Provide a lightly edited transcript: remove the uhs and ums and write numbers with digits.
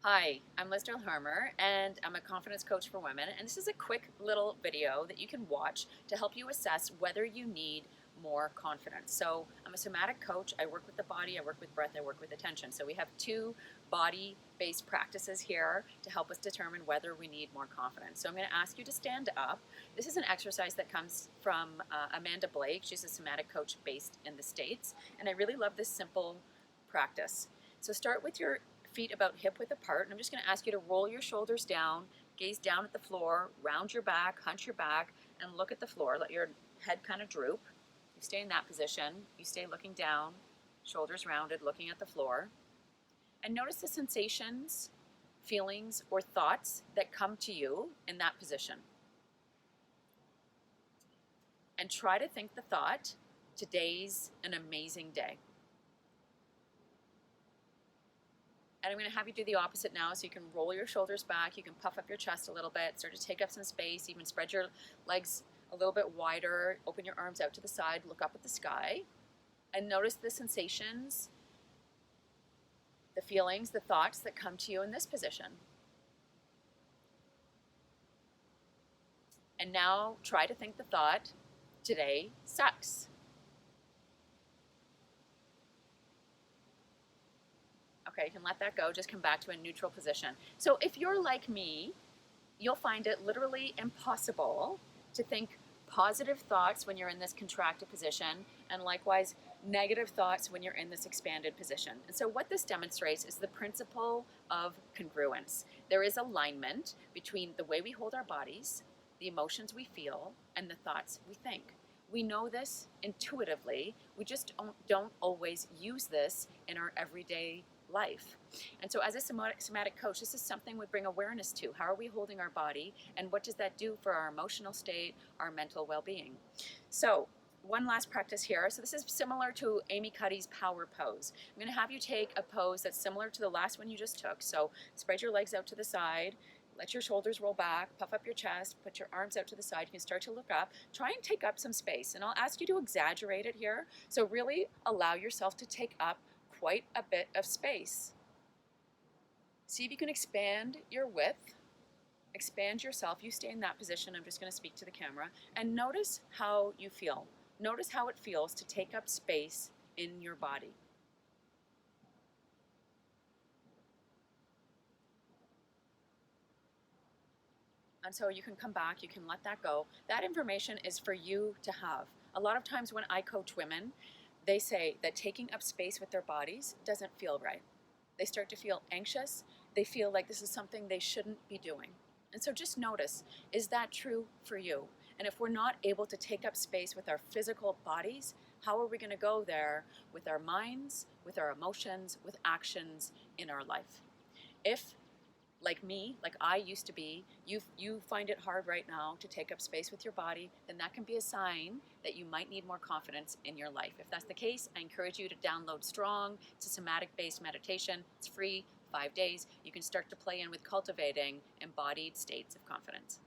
Hi, I'm Liz Harmer, and I'm a confidence coach for women. And this is a quick little video that you can watch to help you assess whether you need more confidence. So, I'm a somatic coach. I work with the body, I work with breath, I work with attention. So, we have two body based practices here to help us determine whether we need more confidence. So, I'm going to ask you to stand up. This is an exercise that comes from Amanda Blake. She's a somatic coach based in the States. And I really love this simple practice. So, start with your feet about hip width apart. And I'm just going to ask you to roll your shoulders down, gaze down at the floor, round your back, hunch your back, and look at the floor. Let your head kind of droop. You stay in that position. You stay looking down, shoulders rounded, looking at the floor. And notice the sensations, feelings, or thoughts that come to you in that position. And try to think the thought, today's an amazing day. And I'm going to have you do the opposite now, so you can roll your shoulders back, you can puff up your chest a little bit, start to take up some space, even spread your legs a little bit wider, open your arms out to the side, look up at the sky, and notice the sensations, the feelings, the thoughts that come to you in this position. And now try to think the thought, today sucks. Okay, you can let that go, just come back to a neutral position. So if you're like me, you'll find it literally impossible to think positive thoughts when you're in this contracted position, and likewise negative thoughts when you're in this expanded position. And so what this demonstrates is the principle of congruence. There is alignment between the way we hold our bodies, the emotions we feel, and the thoughts we think. We know this intuitively, we just don't always use this in our everyday life. And so as a somatic coach, this is something we bring awareness to. How are we holding our body, and what does that do for our emotional state, our mental well-being? So one last practice here. So this is similar to Amy Cuddy's power pose. I'm going to have you take a pose that's similar to the last one you just took. So spread your legs out to the side, let your shoulders roll back, puff up your chest, put your arms out to the side. You can start to look up. Try and take up some space. And I'll ask you to exaggerate it here. So really allow yourself to take up quite a bit of space. See if you can expand your width, expand yourself. You stay in that position. I'm just going to speak to the camera. And notice how you feel. Notice how it feels to take up space in your body. And so you can come back, you can let that go. That information is for you to have. A lot of times when I coach women, they say that taking up space with their bodies doesn't feel right. They start to feel anxious. They feel like this is something they shouldn't be doing. And so just notice, is that true for you? And if we're not able to take up space with our physical bodies, how are we going to go there with our minds, with our emotions, with actions in our life? If, like me, like I used to be, you find it hard right now to take up space with your body, then that can be a sign that you might need more confidence in your life. If that's the case, I encourage you to download Strong. It's a somatic-based meditation. It's free, 5 days. You can start to play in with cultivating embodied states of confidence.